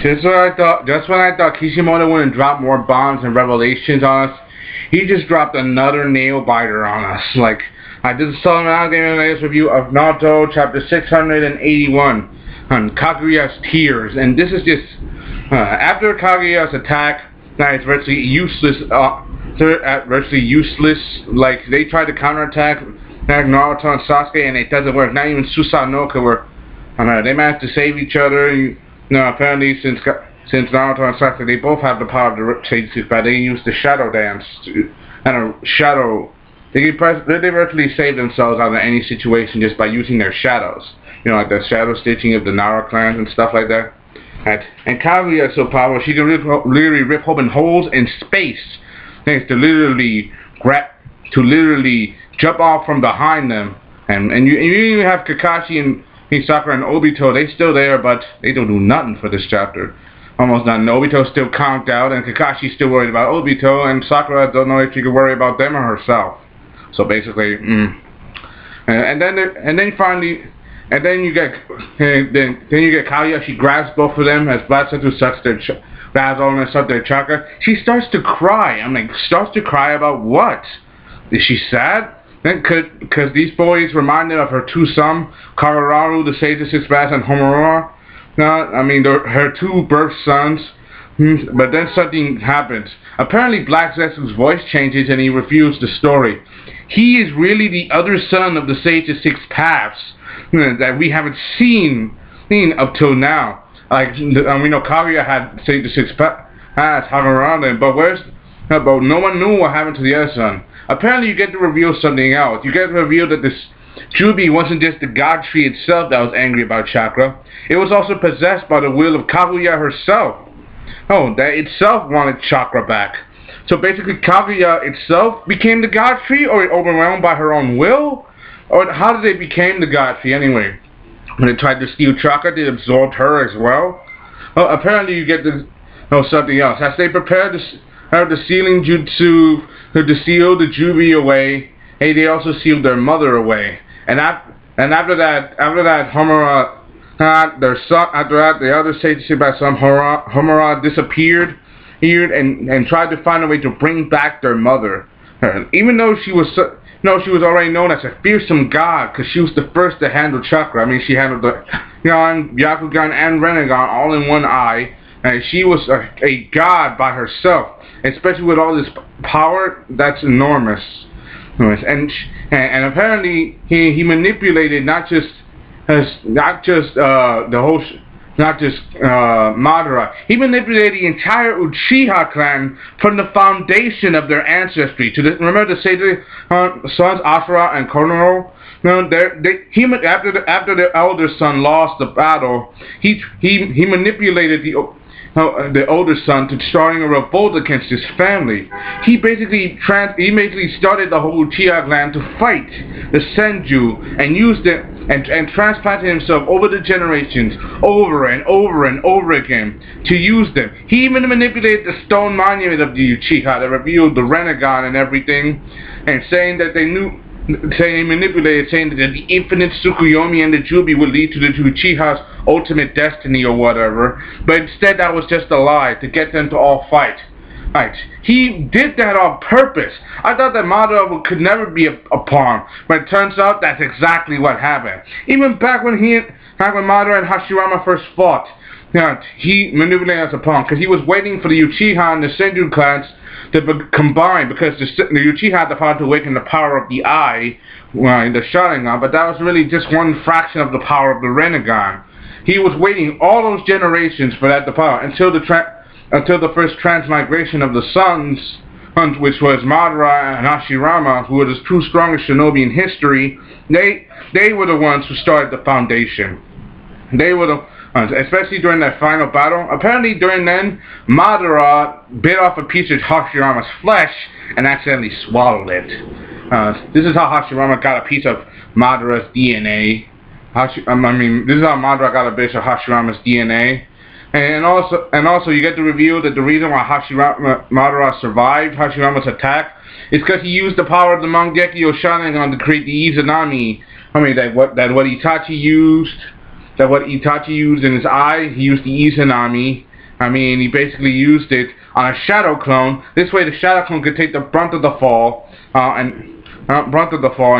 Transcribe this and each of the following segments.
Just when I thought, Kishimoto wouldn't drop more bombs and revelations on us, he just dropped another nail biter on us. Like, I just saw an anime review of Naruto chapter 681 on Kaguya's tears, and this is just after Kaguya's attack. That is virtually useless. Virtually useless. Like, they tried to counterattack Naruto and Sasuke, and it doesn't work. Not even Susanoo work. They managed to save each other. Apparently, since Naruto and Sasuke, they both have the power to change six, but they use the shadow dance and a shadow. They virtually save themselves out of any situation just by using their shadows. Like the shadow stitching of the Naruto clans and stuff like that. And Kaguya is so powerful, she can literally rip open holes in space, thanks to literally jump off from behind them. And you even have Kakashi and Sakura and Obito. They still there, but they don't do nothing for this chapter. Almost nothing. Obito's still conked out, and Kakashi's still worried about Obito, and Sakura don't know if she can worry about them or herself. So basically, and then you get Kaguya. She grabs both of them as Black Senzu grabs all and sucks their chakra. She starts to cry. Starts to cry about what? Is she sad? Because these boys reminded of her two sons, Kaguraru, the Sage of Six Paths, and Homura. Her two birth sons. But then something happens. Apparently, Black Zetsu's voice changes and he reviews the story. He is really the other son of the Sage of Six Paths that we haven't seen up till now. Like, we know Kaguya had Sage of Six Paths, Kaguraru, but no one knew what happened to the other son. Apparently, you get to reveal something else. You get to reveal that this Jubi wasn't just the god tree itself that was angry about chakra. It was also possessed by the will of Kaguya herself. That itself wanted chakra back. So basically, Kaguya itself became the god tree, or overwhelmed by her own will? Or how did they become the god tree anyway? When they tried to steal chakra, they absorbed her as well? Apparently, you get to know something else. As they prepared the sealing jutsu to seal the Jubi away, they also sealed their mother away. And after that, Homura, the other Sage by some Homura disappeared and tried to find a way to bring back their mother. Even though she was already known as a fearsome god, because she was the first to handle chakra. She handled the Byakugan and Rinnegan all in one eye. And she was a god by herself, especially with all this power. That's enormous. And apparently he manipulated not just Madara. He manipulated the entire Uchiha clan from the foundation of their ancestry. Remember the Sage sons Asura and Konoha? After the elder son lost the battle, he manipulated the older son to starting a revolt against his family. He basically started the whole Uchiha clan to fight the Senju and used it and transplanted himself over the generations over and over and over again to use them. He even manipulated the stone monument of the Uchiha that revealed the Rinnegan and everything, and saying that he manipulated, saying that the infinite Tsukuyomi and the Jubi would lead to the Uchiha's ultimate destiny or whatever, but instead that was just a lie to get them to all fight. Right. He did that on purpose. I thought that Madara could never be a pawn, but it turns out that's exactly what happened. Even back when Madara and Hashirama first fought, he manipulated as a pawn because he was waiting for the Uchiha and the Senju clans to combine, because the Uchiha had the power to awaken the power of the eye, the Sharingan, but that was really just one fraction of the power of the Rinnegan. He was waiting all those generations for that power until the first transmigration of the sons, which was Madara and Hashirama, who were the two strongest shinobi in history. They were the ones who started the foundation. They were the especially during that final battle. Apparently during then, Madara bit off a piece of Hashirama's flesh and accidentally swallowed it. This is how Hashirama got a piece of Madara's DNA. This is how Madara got a bit of Hashirama's DNA. And also you get to reveal that the reason why Madara survived Hashirama's attack is because he used the power of the Mangekyo Sharingan to create the Izanami. What Itachi used in his eye, he used the Izanami, I mean, he basically used it on a shadow clone. This way, the shadow clone could take the brunt of the fall, and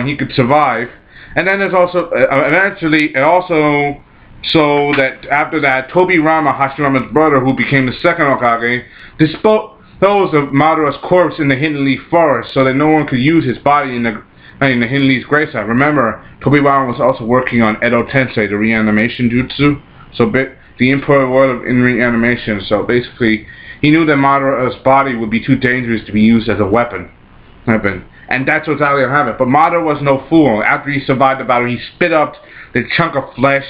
he could survive. And then there's also eventually, it also so that after that, Tobirama, Hashirama's brother, who became the second Hokage, disposed of Madara's corpse in the Hidden Leaf Forest, so that no one could use his body in the Hidden Leaf's gravesite. Remember, Tobirama was also working on Edo Tensei, the reanimation jutsu. So the import world of in reanimation. So basically, he knew that Madara's body would be too dangerous to be used as a weapon. And that's what's actually happened. But Madara was no fool. After he survived the battle, he spit up the chunk of flesh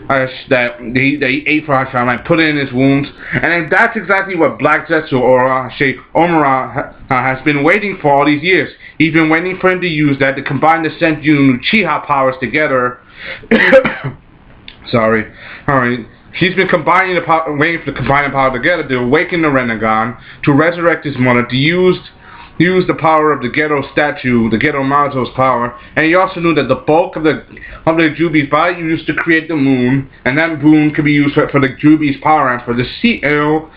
that he ate for Hashirama and put it in his wounds. And that's exactly what Black Zetsu, or Omura, has been waiting for all these years. He's been waiting for him to use that to combine the Senjutsu Uchiha powers together. Sorry. Alright. He's been waiting for the combining power together to awaken the Rinnegan, to resurrect his mother, to use the power of the Gedo statue, the Gedo Mazo's power, and he also knew that the bulk of the Jubi's body used to create the moon, and that moon could be used for the Jubi's power and for the seal,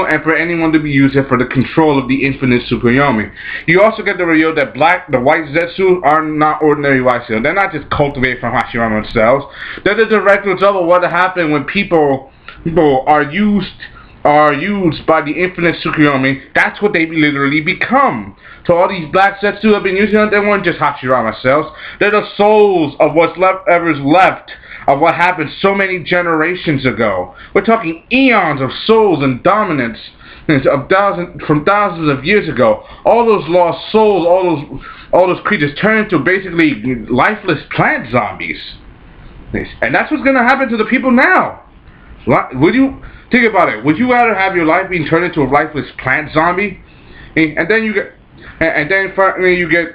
and for anyone to be used for the control of the infinite Tsukuyomi. You also get the reveal that the white Zetsu are not ordinary white seal. They're not just cultivated from Hashirama themselves. They're the direct result of what happened when people are used by the infinite Tsukuyomi. That's what they literally become. So all these black Zetsu have been using them, they weren't just Hashirama cells. They're the souls of what's ever's left of what happened so many generations ago. We're talking eons of souls and dominance from thousands of years ago. All those lost souls, all those creatures turned into basically lifeless plant zombies. And that's what's going to happen to the people now. Would you think about it? Would you rather have your life being turned into a lifeless plant zombie? And then finally you get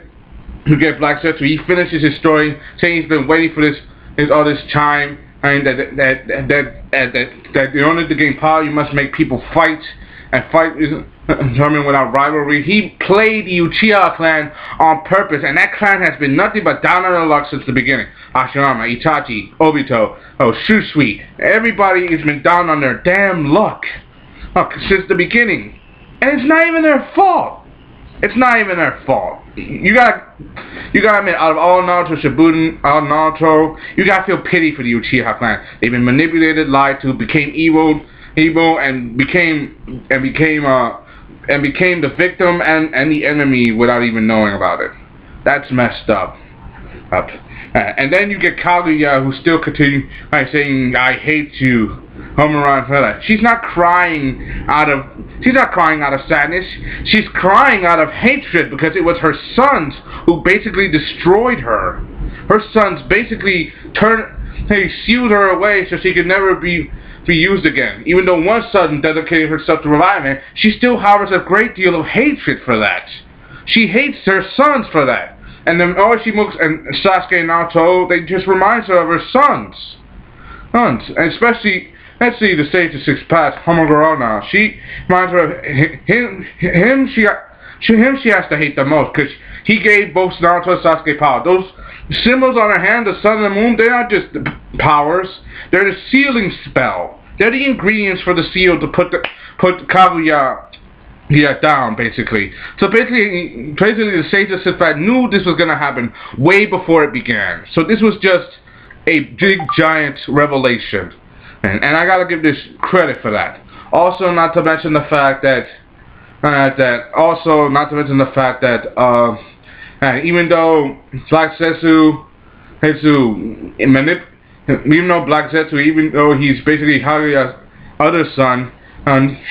Black Zetsu. He finishes his story saying he's been waiting for all this time, and that in order to gain power you must make people fight, and fight isn't determined without rivalry. He played the Uchiha clan on purpose, and that clan has been nothing but down on their luck since the beginning. Hashirama, Itachi, Obito, Shusui, everybody has been down on their damn luck since the beginning, and it's not even their fault. It's not even their fault. You gotta admit, out of all Naruto Shippuden, you gotta feel pity for the Uchiha clan. They've been manipulated, lied to, became evil, and became the victim and the enemy without even knowing about it. That's messed up. And then you get Kaguya, who still continues saying, "I hate you, Homura Fella." She's not crying out of sadness. She's crying out of hatred because it was her sons who basically destroyed her. Her sons basically sealed her away so she could never be used again. Even though one son dedicated herself to reviving, she still harbors a great deal of hatred for that. She hates her sons for that. And then Orochimaru and Sasuke and Naruto, they just reminds her of her sons. And especially, let's see, the Sage of Six Paths, Homogorona. She reminds her of him. She has to hate the most because he gave both Naruto and Sasuke power. Those symbols on her hand, the sun and the moon, they're not just powers. They're the sealing spell. They're the ingredients for the seal to put Kaguya down, basically. So basically the Sage of Six Paths knew this was going to happen way before it began. So this was just a big, giant revelation. And I gotta give this credit for that. Also, not to mention the fact that even though Black Zetsu, even though he's basically Kaguya's other son,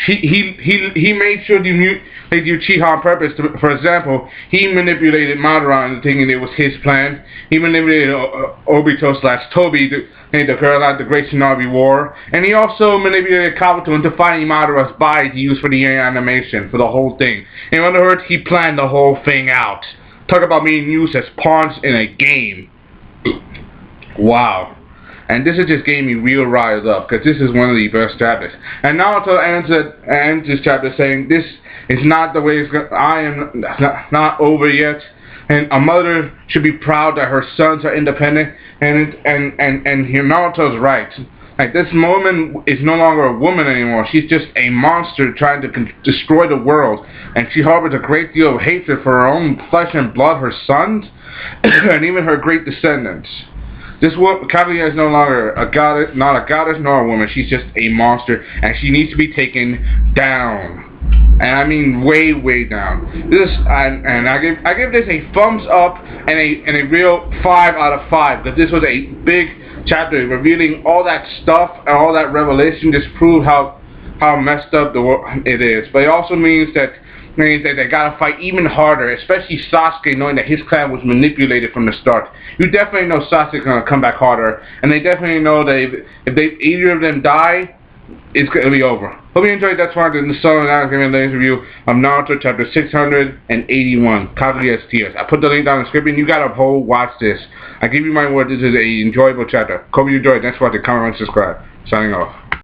he made sure the Uchiha on purpose. For example, he manipulated Madara into thinking it was his plan. He manipulated Obito/Tobi to carry out the Great Shinobi War, and he also manipulated Kabuto into finding Madara's body to use for the animation, for the whole thing. In other words, he planned the whole thing out. Talk about being used as pawns in a game. Wow. And this is just getting me real riled up, because this is one of the best chapters. And Naruto ends this chapter saying, "This is not the way it's going. I am not over yet." And a mother should be proud that her sons are independent. And Naruto's right. Like, this woman is no longer a woman anymore. She's just a monster trying to destroy the world. And she harbors a great deal of hatred for her own flesh and blood, her sons, and even her great descendants. This woman, Kaguya, is no longer a goddess, not a goddess nor a woman. She's just a monster, and she needs to be taken down. And I mean way, way down. This and I give this a thumbs up and a real 5 out of 5, because this was a big chapter revealing all that stuff and all that revelation. Just proved how messed up the world it is. But it also means that they gotta fight even harder, especially Sasuke, knowing that his clan was manipulated from the start. You definitely know Sasuke's gonna come back harder, and they definitely know that if either of them die, it's gonna be over. Hope you enjoyed that part in the song, and I'm giving a latest review of Naruto chapter 681, Kaguya's Tears. I put the link down in the description. You gotta watch this. I give you my word, this is an enjoyable chapter. Hope you enjoyed. Thanks for watching. Comment and subscribe. Signing off.